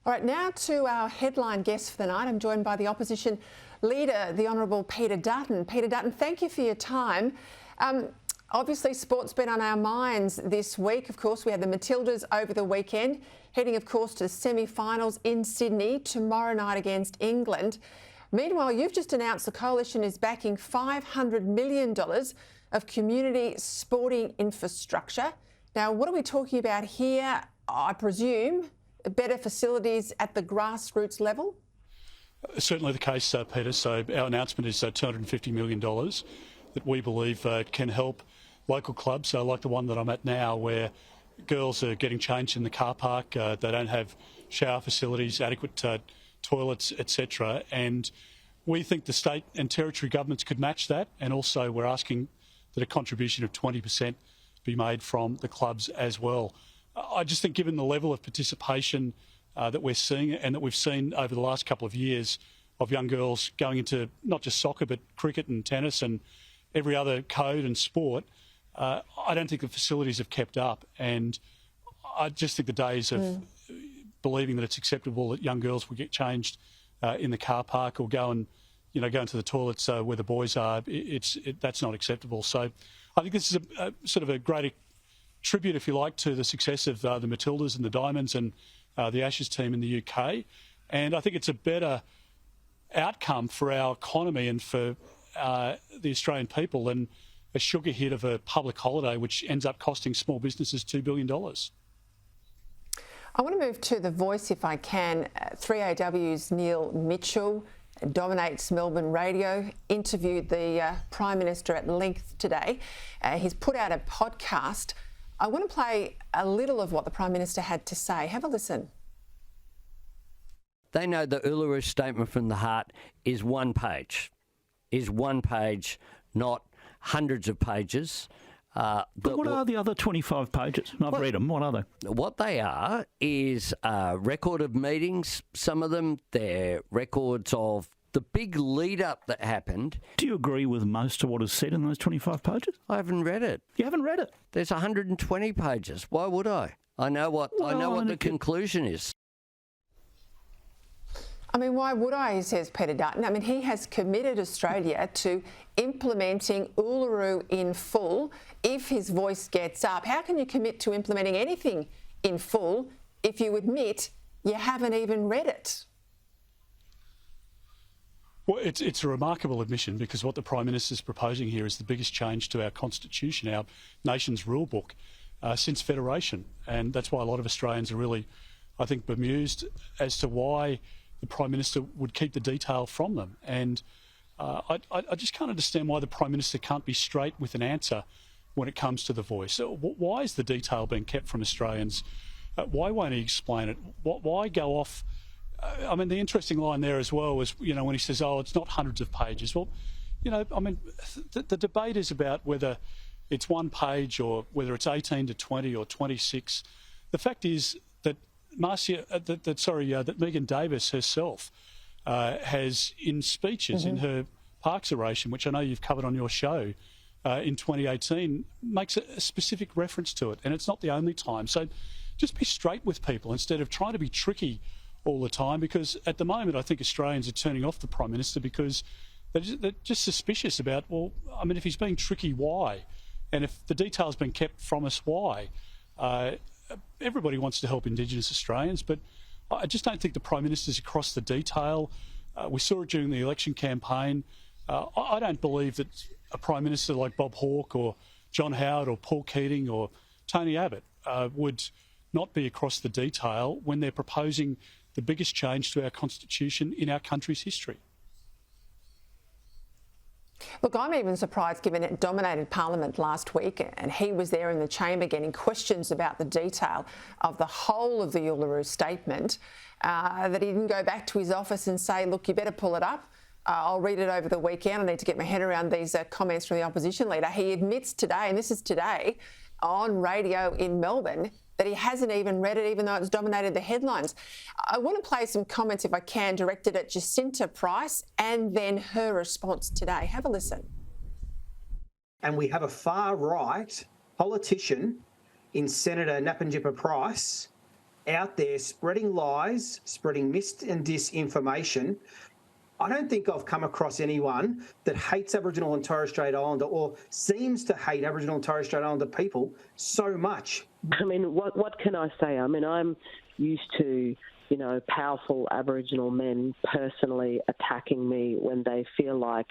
All right, now to our headline guest for the night. I'm joined by the opposition leader, the Honourable Peter Dutton. Peter Dutton, thank you for your time. Obviously, sport's been on our minds this week. Of course, we had the Matildas over the weekend, heading, of course, to the semi-finals in Sydney tomorrow night against England. Meanwhile, you've just announced the Coalition is backing $500 million of community sporting infrastructure. Now, what are we talking about here? I presume better facilities at the grassroots level? Certainly the case, Peter. So our announcement is $250 million that we believe can help local clubs like the one that I'm at now, where girls are getting changed in the car park. They don't have shower facilities, adequate toilets, etc. And we think the state and territory governments could match that. And also we're asking that a contribution of 20% be made from the clubs as well. I just think given the level of participation that we're seeing and that we've seen over the last couple of years of young girls going into not just soccer but cricket and tennis and every other code and sport, I don't think the facilities have kept up. And I just think the days of believing that it's acceptable that young girls will get changed in the car park or go into the toilets where the boys are, that's not acceptable. So I think this is a sort of a great tribute, if you like, to the success of the Matildas and the Diamonds and the Ashes team in the UK. And I think it's a better outcome for our economy and for the Australian people than a sugar hit of a public holiday, which ends up costing small businesses $2 billion. I want to move to The Voice, if I can. 3AW's Neil Mitchell dominates Melbourne radio, interviewed the Prime Minister at length today. He's put out a podcast. I want to play a little of what the Prime Minister had to say. Have a listen. They know the Uluru Statement from the Heart is one page, not hundreds of pages. But what are the other 25 pages? I've read them. What are they? What they are is a record of meetings. Some of them, they're records of the big lead-up that happened. Do you agree with most of what is said in those 25 pages? I haven't read it. You haven't read it? There's 120 pages. Why would I? I know what the conclusion is. I mean, why would I, says Peter Dutton. I mean, he has committed Australia to implementing Uluru in full if his voice gets up. How can you commit to implementing anything in full if you admit you haven't even read it? Well, it's a remarkable admission, because what the Prime Minister is proposing here is the biggest change to our constitution, our nation's rule book, since Federation. And that's why a lot of Australians are really, I think, bemused as to why the Prime Minister would keep the detail from them. And I just can't understand why the Prime Minister can't be straight with an answer when it comes to The Voice. Why is the detail being kept from Australians? Why won't he explain it? Why go off? I mean, the interesting line there as well was, when he says, it's not hundreds of pages. Well, the debate is about whether it's one page or whether it's 18 to 20 or 26. The fact is that that Megan Davis herself has, in speeches in her Parks oration, which I know you've covered on your show in 2018, makes a specific reference to it. And it's not the only time. So just be straight with people instead of trying to be tricky all the time, because at the moment I think Australians are turning off the Prime Minister because they're just suspicious about, if he's being tricky, why? And if the detail's been kept from us, why? Everybody wants to help Indigenous Australians, but I just don't think the Prime Minister's across the detail. We saw it during the election campaign. I don't believe that a Prime Minister like Bob Hawke or John Howard or Paul Keating or Tony Abbott would not be across the detail when they're proposing the biggest change to our constitution in our country's history. Look, I'm even surprised, given it dominated Parliament last week and he was there in the chamber getting questions about the detail of the whole of the Uluru Statement, that he didn't go back to his office and say, look, you better pull it up. I'll read it over the weekend. I need to get my head around these comments from the opposition leader. He admits today, and this is today, on radio in Melbourne, that he hasn't even read it, even though it's dominated the headlines. I want to play some comments, if I can, directed at Jacinta Price and then her response today. Have a listen. And we have a far-right politician in Senator Napanjippa Price out there spreading lies, spreading mis and disinformation. I don't think I've come across anyone that hates Aboriginal and Torres Strait Islander or seems to hate Aboriginal and Torres Strait Islander people so much. I mean, what can I say? I mean, I'm used to, you know, powerful Aboriginal men personally attacking me when they feel like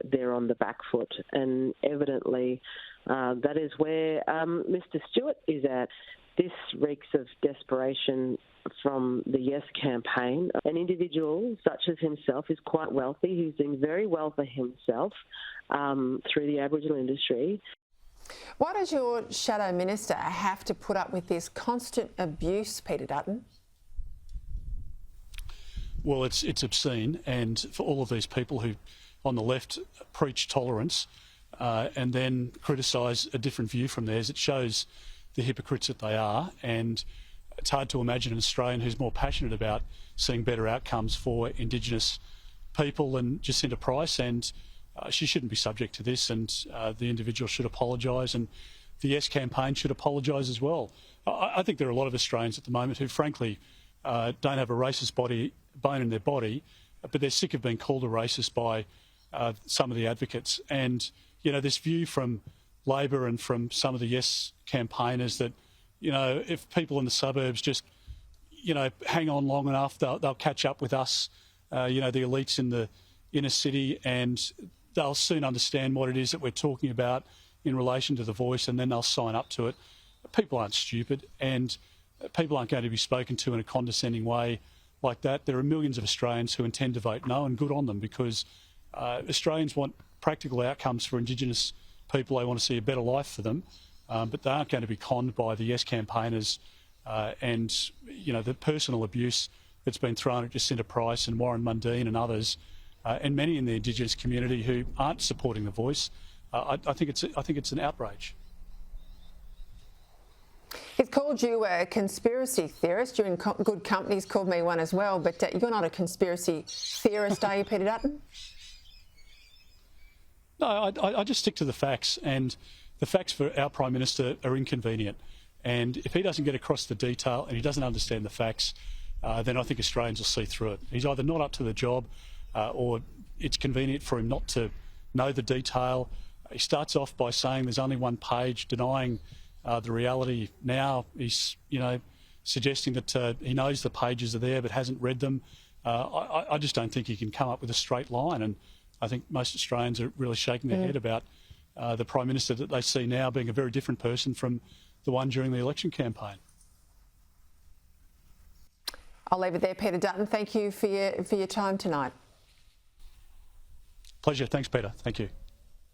they're on the back foot. And evidently that is where Mr Stewart is at. This reeks of desperation from the Yes campaign. An individual such as himself is quite wealthy. He's doing very well for himself through the Aboriginal industry. Why does your shadow minister have to put up with this constant abuse, Peter Dutton? Well, it's obscene, and for all of these people who, on the left, preach tolerance and then criticise a different view from theirs, it shows the hypocrites that they are. And it's hard to imagine an Australian who's more passionate about seeing better outcomes for Indigenous people than Jacinta Price, and she shouldn't be subject to this, and the individual should apologise, and the Yes campaign should apologise as well. I think there are a lot of Australians at the moment who, frankly, don't have a racist bone in their body, but they're sick of being called a racist by some of the advocates. And, you know, this view from Labor and from some of the Yes campaigners that, you know, if people in the suburbs just, you know, hang on long enough, they'll catch up with us, you know, the elites in the inner city, and they'll soon understand what it is that we're talking about in relation to The Voice, and then they'll sign up to it. People aren't stupid, and people aren't going to be spoken to in a condescending way like that. There are millions of Australians who intend to vote no, and good on them, because Australians want practical outcomes for Indigenous people. They want to see a better life for them, but they aren't going to be conned by the Yes campaigners and, you know, the personal abuse that's been thrown at Jacinta Price and Warren Mundine and others, and many in the Indigenous community who aren't supporting The Voice. I think it's an outrage. He's called you a conspiracy theorist. You're in good company. He's called me one as well, but you're not a conspiracy theorist, are you, Peter Dutton? No, I just stick to the facts, and the facts for our Prime Minister are inconvenient. And if he doesn't get across the detail and he doesn't understand the facts, then I think Australians will see through it. He's either not up to the job or it's convenient for him not to know the detail. He starts off by saying there's only one page, denying the reality. Now he's, you know, suggesting that he knows the pages are there but hasn't read them. I just don't think he can come up with a straight line, and I think most Australians are really shaking their head about the Prime Minister that they see now being a very different person from the one during the election campaign. I'll leave it there, Peter Dutton. Thank you for your time tonight. Pleasure. Thanks, Peter. Thank you.